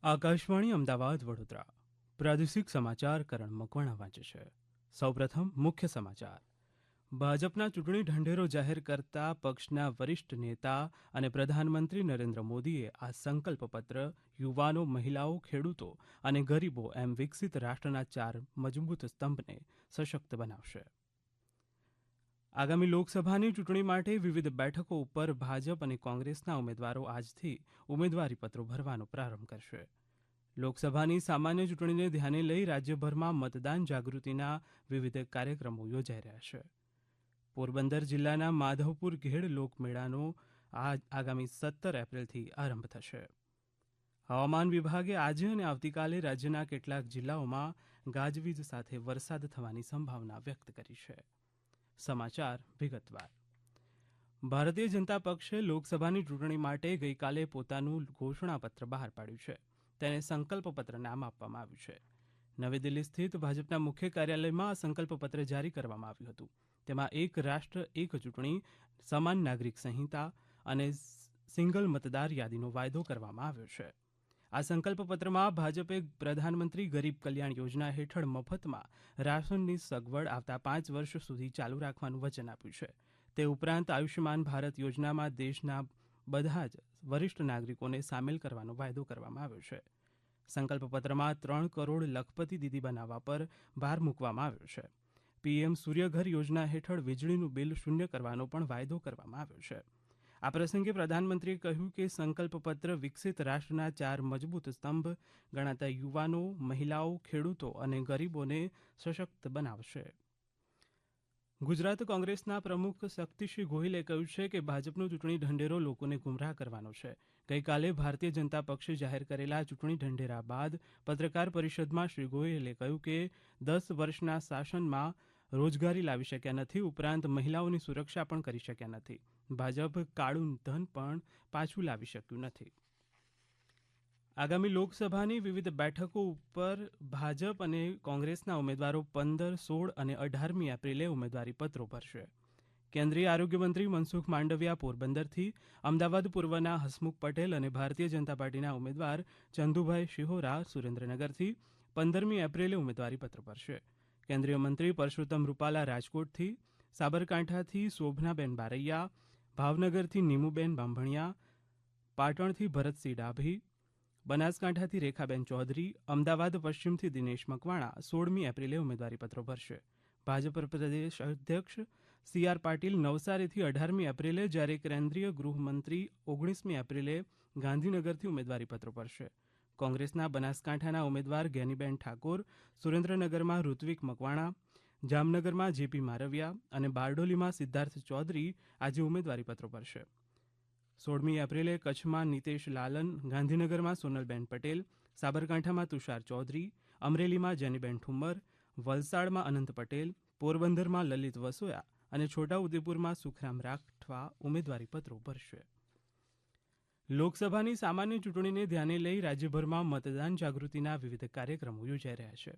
આકાશવાણી અમદાવાદ વડોદરા પ્રાદેશિક સમાચાર કરણ મકવાણા વાંચે છે. સૌપ્રથમ મુખ્ય સમાચાર. ભાજપના ચૂંટણી ઢંઢેરો જાહેર કરતા પક્ષના વરિષ્ઠ નેતા અને પ્રધાનમંત્રી નરેન્દ્ર મોદીએ આ સંકલ્પપત્ર યુવાનો, મહિલાઓ, ખેડૂતો અને ગરીબો એમ વિકસિત રાષ્ટ્રના 4 મજબૂત સ્તંભને સશક્ત બનાવશે. આગામી લોકસભાની ચૂંટણી માટે વિવિધ બેઠકો ઉપર ભાજપ અને કોંગ્રેસના ઉમેદવારો આજથી ઉમેદવારીપત્રો ભરવાનો પ્રારંભ કરશે. લોકસભાની સામાન્ય ચૂંટણીને ધ્યાને લઈ રાજ્યભરમાં મતદાન જાગૃતિના વિવિધ કાર્યક્રમો યોજાઈ રહ્યા છે. પોરબંદર જિલ્લાના માધવપુર ઘેડ લોકમેળાનો આગામી 17 એપ્રિલથી આરંભ થશે. હવામાન વિભાગે આજે અને આવતીકાલે રાજ્યના કેટલાક જિલ્લાઓમાં ગાજવીજ સાથે વરસાદ થવાની સંભાવના વ્યક્ત કરી છે. સમાચાર વિગતવાર. ભારતીય જનતા પક્ષે લોકસભાની ચૂંટણી માટે ગઈકાલે પોતાનું ઘોષણાપત્ર બહાર પાડ્યું છે. તેને સંકલ્પપત્ર નામ આપવામાં આવ્યું છે. નવી દિલ્હી સ્થિત ભાજપના મુખ્ય કાર્યાલયમાં આ સંકલ્પપત્ર જારી કરવામાં આવ્યું હતું. તેમાં એક રાષ્ટ્ર એક ચૂંટણી, સમાન નાગરિક સંહિતા અને સિંગલ મતદાર યાદીનો વાયદો કરવામાં આવ્યો છે. આ સંકલ્પપત્રમાં ભાજપે પ્રધાનમંત્રી ગરીબ કલ્યાણ યોજના હેઠળ મફતમાં રાશનની સગવડ આવતા 5 વર્ષ સુધી ચાલુ રાખવાનું વચન આપ્યું છે. તે ઉપરાંત આયુષ્યમાન ભારત યોજનામાં દેશના બધા જ વરિષ્ઠ નાગરિકોને સામેલ કરવાનો વાયદો કરવામાં આવ્યો છે. સંકલ્પપત્રમાં 3 કરોડ લખપતિ દીદી બનાવવા પર ભાર મૂકવામાં આવ્યો છે. પીએમ સૂર્યઘર યોજના હેઠળ વીજળીનું બિલ શૂન્ય કરવાનો પણ વાયદો કરવામાં આવ્યો છે. આ પ્રસંગે પ્રધાનમંત્રીએ કહ્યું કે સંકલ્પપત્ર વિકસિત રાષ્ટ્રના 4 મજબૂત સ્તંભ ગણાતા યુવાનો, મહિલાઓ, ખેડૂતો અને ગરીબોને સશક્ત બનાવશે. ગુજરાત કોંગ્રેસના પ્રમુખ શક્તિસિંહ ગોહિલે કહ્યું છે કે ભાજપનો ચૂંટણી ઢંઢેરો લોકોને ગુમરાહ કરવાનો છે. ગઈકાલે ભારતીય જનતા પક્ષે જાહેર કરેલા ચૂંટણી ઢંઢેરા બાદ પત્રકાર પરિષદમાં શ્રી ગોહિલે કહ્યું કે 10 વર્ષના શાસનમાં રોજગારી લાવી શક્યા નથી, ઉપરાંત મહિલાઓની સુરક્ષા પણ કરી શક્યા નથી. ભાજપ કાળું ધન પણ પાછું લાવી શક્યું નથી. આગામી લોકસભાની વિવિધ બેઠકો ઉપર ભાજપ અને કોંગ્રેસના ઉમેદવારો 15, 16 અને 18મી એપ્રિલે ઉમેદવારીપત્રો ભરશે. કેન્દ્રીય આરોગ્ય મંત્રી મનસુખ માંડવિયા પોરબંદરથી, અમદાવાદ પૂર્વના હસમુખ પટેલ અને ભારતીય જનતા પાર્ટીના ઉમેદવાર ચંદુભાઈ શિહોરા સુરેન્દ્રનગરથી 15મી એપ્રિલે ઉમેદવારીપત્ર ભરશે. કેન્દ્રીય મંત્રી પરસોત્તમ રૂપાલા રાજકોટથી, સાબરકાંઠાથી શોભનાબેન બારૈયા, ભાવનગરથી નીમુબેન બાંભણિયા, પાટણથી ભરતસિંહ ડાભી, બનાસકાંઠાથી રેખાબેન ચૌધરી, અમદાવાદ પશ્ચિમથી દિનેશ મકવાણા 16મી એપ્રિલે ઉમેદવારીપત્રો ભરશે. ભાજપ પ્રદેશ અધ્યક્ષ સી.આર. પાટીલ નવસારીથી 18મી એપ્રિલે, જ્યારે કેન્દ્રીય ગૃહમંત્રી 19મી એપ્રિલે ગાંધીનગરથી ઉમેદવારીપત્રો ભરશે. કોંગ્રેસના બનાસકાંઠાના ઉમેદવાર ગેનીબેન ઠાકોર, સુરેન્દ્રનગરમાં ઋત્વિક મકવાણા, જામનગરમાં જેપી મારવિયા અને બારડોલીમાં સિદ્ધાર્થ ચૌધરી આજે ઉમેદવારીપત્રો ભરશે. 16મી એપ્રિલે કચ્છમાં નિતેશ લાલન, ગાંધીનગરમાં સોનલબેન પટેલ, સાબરકાંઠામાં તુષાર ચૌધરી, અમરેલીમાં જેનીબેન ઠુમ્મર, વલસાડમાં અનંત પટેલ, પોરબંદરમાં લલિત વસોયા અને છોટાઉદેપુરમાં સુખરામ રાઠવા ઉમેદવારીપત્રો ભરશે. લોકસભાની સામાન્ય ચૂંટણીને ધ્યાને લઈ રાજ્યભરમાં મતદાન જાગૃતિના વિવિધ કાર્યક્રમો યોજાઈ રહ્યા છે.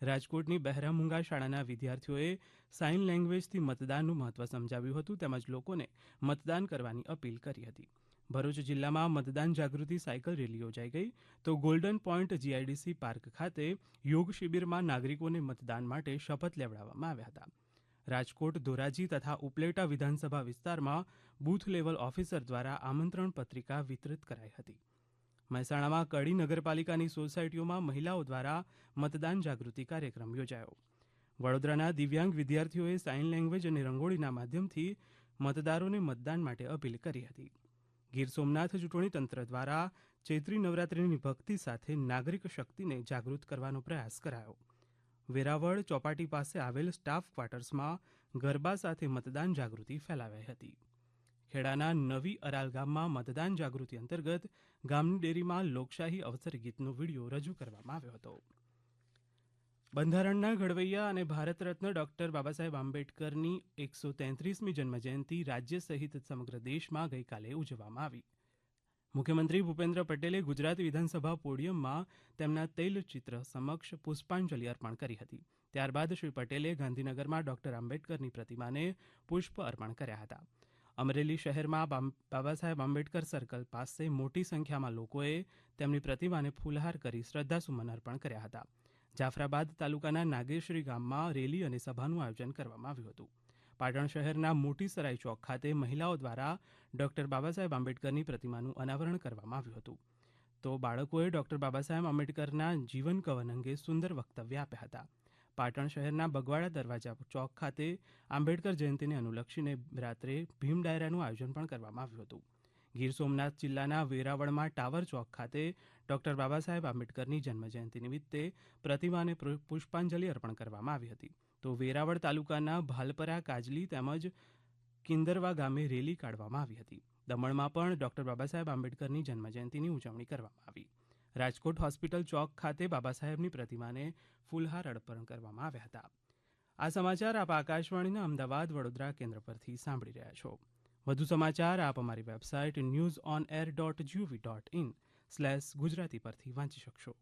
રાજકોટની બહેરામુંગા શાળાના વિદ્યાર્થીઓએ સાઇન લેંગ્વેજથી મતદાનનું મહત્વ સમજાવ્યું હતું, તેમજ લોકોને મતદાન કરવાની અપીલ કરી હતી. ભરૂચ જિલ્લામાં મતદાન જાગૃતિ સાયકલ રેલી યોજાઈ ગઈ, તો ગોલ્ડન પોઈન્ટ જીઆઈડીસી પાર્ક ખાતે યોગ શિબિરમાં નાગરિકોને મતદાન માટે શપથ લેવડાવવામાં આવ્યા હતા. રાજકોટ, ધોરાજી તથા ઉપલેટા વિધાનસભા વિસ્તારમાં બૂથ લેવલ ઓફિસર દ્વારા આમંત્રણ પત્રિકા વિતરિત કરાઈ હતી. મહેસાણામાં કડી નગરપાલિકાની સોસાયટીઓમાં મહિલાઓ દ્વારા મતદાન જાગૃતિ કાર્યક્રમ યોજાયો. વડોદરાના દિવ્યાંગ વિદ્યાર્થીઓએ સાઇન લેંગ્વેજ અને રંગોળીના માધ્યમથી મતદારોને મતદાન માટે અપીલ કરી હતી. ગીર સોમનાથ ચૂંટણી તંત્ર દ્વારા ચૈત્રી નવરાત્રિની ભક્તિ સાથે નાગરિક શક્તિને જાગૃત કરવાનો પ્રયાસ કરાયો. વેરાવળ ચોપાટી પાસે આવેલ સ્ટાફ ક્વાર્ટર્સમાં ગરબા સાથે મતદાન જાગૃતિ ફેલાવાઈ હતી. ખેડાના નવી અરાલ ગામમાં મતદાન જાગૃતિ અંતર્ગત ગામની ડેરીમાં લોકશાહી અવસર ગીતનો વિડીયો રજૂ કરવામાં આવ્યો હતો. બંધારણના ઘડવૈયા અને ભારત રત્ન ડોક્ટર બાબાસાહેબ આંબેડકરની 133મી જન્મજયંતિ રાજ્ય સહિત સમગ્ર દેશમાં ગઈકાલે ઉજવવામાં આવી. મુખ્યમંત્રી ભૂપેન્દ્ર પટેલે ગુજરાત વિધાનસભા પોડિયમમાં તેમના તૈલચિત્ર સમક્ષ પુષ્પાંજલિ અર્પણ કરી હતી. ત્યારબાદ શ્રી પટેલે ગાંધીનગરમાં ડોક્ટર આંબેડકરની પ્રતિમાને પુષ્પ અર્પણ કર્યા હતા. અમરેલી શહેરમાં બાબા સાહેબ આંબેડકર સર્કલ પાસે મોટી સંખ્યામાં લોકોએ તેમની પ્રતિમાને ફૂલહાર કરી શ્રદ્ધાસુમન અર્પણ કર્યા હતા. જાફરાબાદ તાલુકાના નાગેશ્રી ગામમાં રેલી અને સભાનું આયોજન કરવામાં આવ્યું હતું. પાટણ શહેરના મોટી સરાઈ ચોક ખાતે મહિલાઓ દ્વારા ડોક્ટર બાબા સાહેબ આંબેડકરની પ્રતિમાનું અનાવરણ કરવામાં આવ્યું હતું. તો બાળકોએ ડોક્ટર બાબા સાહેબ આંબેડકરના જીવન કવન અંગે સુંદર વક્તવ્ય આપ્યા હતા. પાટણ શહેરના બગવાડા દરવાજા ચોક ખાતે આંબેડકર જયંતિને અનુલક્ષીને રાત્રે ભીમ ડાયરાનું આયોજન પણ કરવામાં આવ્યું હતું. ગીર સોમનાથ જિલ્લાના વેરાવળમાં ટાવર ચોક ખાતે ડોક્ટર બાબા સાહેબ આંબેડકરની જન્મજયંતિ નિમિત્તે પ્રતિમાને પુષ્પાંજલિ અર્પણ કરવામાં આવી હતી. તો વેરાવળ તાલુકાના ભાલપરા કાજલી તેમજ કિંદરવા ગામે રેલી કાઢવામાં આવી હતી. દમણમાં પણ ડોક્ટર બાબા સાહેબ આંબેડકરની જન્મજયંતિની ઉજવણી કરવામાં આવી. રાજકોટ હોસ્પિટલ ચોક ખાતે બાબા સાહેબની પ્રતિમાને ફૂલહાર અર્પણ કરવામાં આવ્યા હતા. આ સમાચાર આપ આકાશવાણીના અમદાવાદ વડોદરા કેન્દ્ર પરથી સાંભળી રહ્યા છો. વધુ સમાચાર આપ અમારી વેબસાઇટ newsonair.gov.in/ગુજરાતી પરથી વાંચી શકશો.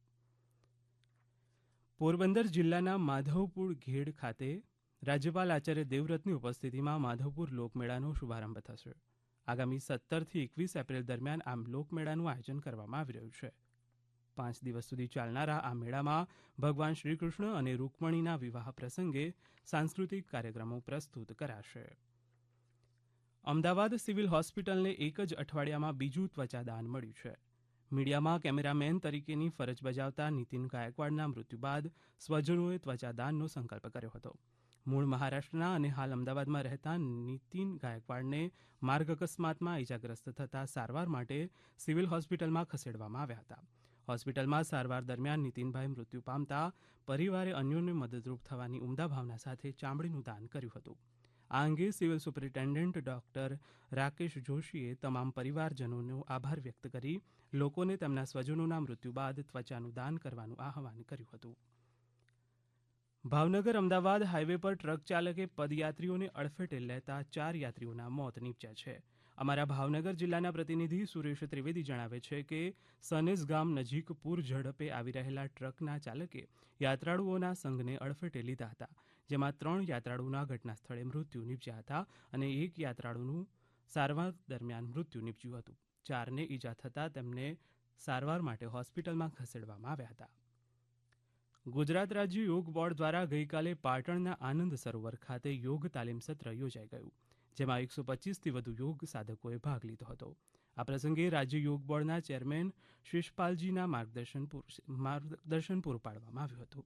પોરબંદર જિલ્લાના માધવપુર ઘેડ ખાતે રાજ્યપાલ આચાર્ય દેવવ્રતની ઉપસ્થિતિમાં માધવપુર લોકમેળાનો શુભારંભ થશે. આગામી 17 થી 21 એપ્રિલ દરમિયાન આ લોકમેળાનું આયોજન કરવામાં આવી રહ્યું છે. 5 દિવસ સુધી ચાલનારા આ મેળામાં ભગવાન શ્રીકૃષ્ણ અને રૂકમણીના વિવાહ પ્રસંગે સાંસ્કૃતિક કાર્યક્રમો પ્રસ્તુત કરાશે. અમદાવાદ સિવિલ હોસ્પિટલને એક જ અઠવાડિયામાં બીજું ત્વચાદાન મળ્યું છે. મીડિયામાં કેમેરામેન તરીકેની ફરજ બજાવતા નીતિન ગાયકવાડના મૃત્યુ બાદ સ્વજનોએ ત્વચાદાનનો સંકલ્પ કર્યો હતો. મૂળ મહારાષ્ટ્રના અને હાલ અમદાવાદમાં રહેતા નીતિન ગાયકવાડને માર્ગ અકસ્માતમાં ઇજાગ્રસ્ત થતાં સારવાર માટે સિવિલ હોસ્પિટલમાં ખસેડવામાં આવ્યા હતા. હોસ્પિટલમાં સારવાર દરમિયાન નીતિનભાઈ મૃત્યુ પામતા પરિવારે અન્યોને મદદરૂપ થવાની ઉમદા ભાવના સાથે ચામડીનું દાન કર્યું હતું. આ અંગે સિવિલ સુપરિન્ટેન્ડન્ટ ડોક્ટર રાકેશ જોશીએ તમામ પરિવારજનોનો આભાર વ્યક્ત કરી લોકોને તેમના સ્વજનોના મૃત્યુ બાદ ત્વચાનું દાન કરવાનું આહવાન કર્યું હતું. ભાવનગર અમદાવાદ હાઈવે પર ટ્રક ચાલકે પદયાત્રીઓને અડફેટે લેતા 4 યાત્રીઓના મોત નીપજ્યા છે. અમારા ભાવનગર જિલ્લાના પ્રતિનિધિ સુરેશ ત્રિવેદી જણાવે છે કે સનેસ ગામ નજીક પૂર ઝડપે આવી રહેલા ટ્રકના ચાલકે યાત્રાળુઓના સંઘને અડફેટે લીધા હતા, જેમાં 3 યાત્રાળુના ઘટના સ્થળે મૃત્યુ નીપજ્યા હતા અને 1 યાત્રાળુનું સારવાર દરમિયાન મૃત્યુ નીપજ્યું હતું. 4ને ઈજા થતાં તેમને સારવાર માટે હોસ્પિટલમાં ખસેડવામાં આવ્યા હતા. ગુજરાત રાજ્ય યોગ બોર્ડ દ્વારા ગઈકાલે પાટણના આનંદ સરોવર ખાતે યોગ તાલીમ સત્ર યોજાઈ ગયું, જેમાં 125થી વધુ યોગ સાધકોએ ભાગ લીધો હતો. આ પ્રસંગે રાજ્ય યોગ બોર્ડના ચેરમેન શિષપાલજીના માર્ગદર્શન પૂરું પાડવામાં આવ્યું હતું.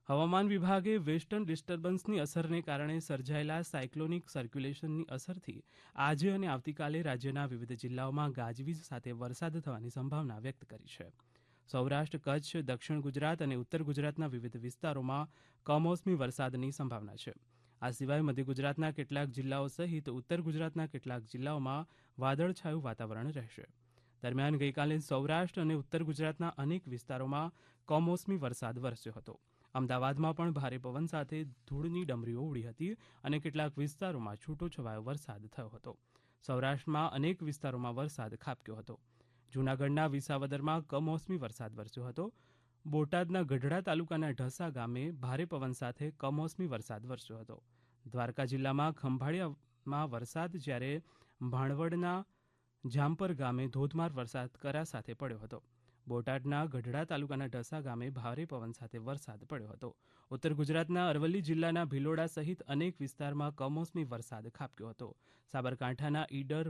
હવામાન વિભાગે વેસ્ટર્ન ડિસ્ટર્બન્સની અસરને કારણે સર્જાયેલા સાયક્લોનિક સર્ક્યુલેશનની અસરથી આજે અને આવતીકાલે રાજ્યના વિવિધ જિલ્લાઓમાં ગાજવીજ સાથે વરસાદ થવાની સંભાવના વ્યક્ત કરી છે. સૌરાષ્ટ્ર, કચ્છ, દક્ષિણ ગુજરાત અને ઉત્તર ગુજરાતના વિવિધ વિસ્તારોમાં કમોસમી વરસાદની સંભાવના છે. આ સિવાય મધ્ય ગુજરાતના કેટલાક જિલ્લાઓ સહિત ઉત્તર ગુજરાતના કેટલાક જિલ્લાઓમાં વાદળછાયું વાતાવરણ રહેશે. દરમિયાન ગઈકાલે સૌરાષ્ટ્ર અને ઉત્તર ગુજરાતના અનેક વિસ્તારોમાં કમોસમી વરસાદ વરસ્યો હતો. અમદાવાદમાં પણ ભારે પવન સાથે ધૂળની ડમરીઓ ઉડી હતી અને કેટલાક વિસ્તારોમાં છૂટોછવાયો વરસાદ થયો હતો. સૌરાષ્ટ્રમાં અનેક વિસ્તારોમાં વરસાદ ખાબક્યો હતો. જૂનાગઢના વિસાવદરમાં કમોસમી વરસાદ વરસ્યો હતો. બોટાદના ગઢડા તાલુકાના ઢસા ગામે ભારે પવન સાથે કમોસમી વરસાદ વરસ્યો હતો. દ્વારકા જિલ્લામાં ખંભાળિયામાં વરસાદ, જ્યારે ભાણવડના જામપર ગામે ધોધમાર વરસાદ કરા સાથે પડ્યો હતો. બોટાદના ગઢડા તાલુકાના ઢસા ગામે ભારે પવન સાથે વરસાદ પડ્યો હતો. ઉત્તર ગુજરાતના અરવલ્લી જિલ્લાના ભિલોડા સહિત અનેક વિસ્તારમાં કમોસમી વરસાદ ખાબક્યો હતો. સાબરકાંઠાના ઈડર,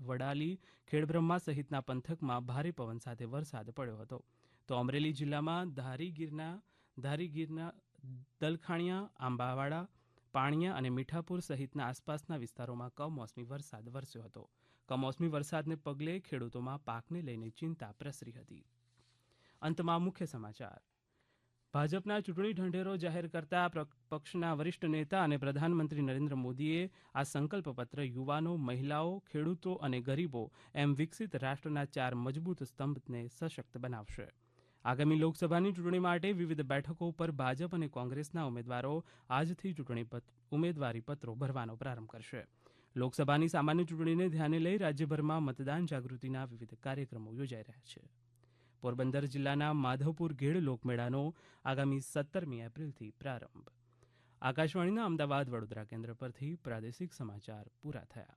વડાલી, ખેડબ્રહ્મા સહિતના પંથકમાં ભારે પવન સાથે વરસાદ પડ્યો હતો. તો અમરેલી જિલ્લામાં ધારીગીરના દલખાણીયા, આંબાવાડા, પાણિયા અને મીઠાપુર સહિતના આસપાસના વિસ્તારોમાં કમોસમી વરસાદ વરસ્યો હતો. કમોસમી વરસાદને પગલે ખેડૂતોમાં પાકને લઈને ચિંતા પ્રસરી હતી. અંતમાં મુખ્ય સમાચાર. ભાજપના ચૂંટણી ઢંઢેરો જાહેર કરતા પક્ષના વરિષ્ઠ નેતા અને પ્રધાનમંત્રી નરેન્દ્ર મોદીએ આ સંકલ્પપત્ર યુવાનો, મહિલાઓ, ખેડૂતો અને ગરીબો એમ વિકસિત રાષ્ટ્રના 4 મજબૂત સ્તંભને સશક્ત બનાવશે. આગામી લોકસભાની ચૂંટણી માટે વિવિધ બેઠકો ઉપર ભાજપ અને કોંગ્રેસના ઉમેદવારો આજથી ઉમેદવારી પત્રો ભરવાનો પ્રારંભ કરશે. લોકસભાની સામાન્ય ચૂંટણીને ધ્યાને લઈ રાજ્યભરમાં મતદાન જાગૃતિના વિવિધ કાર્યક્રમો યોજાઈ રહ્યા છે. પોરબંદર જિલ્લાના માધવપુર ઘેડ લોકમેળાનો આગામી 17મી એપ્રિલથી પ્રારંભ. આકાશવાણીના અમદાવાદ વડોદરા કેન્દ્ર પરથી પ્રાદેશિક સમાચાર પૂરા થયા.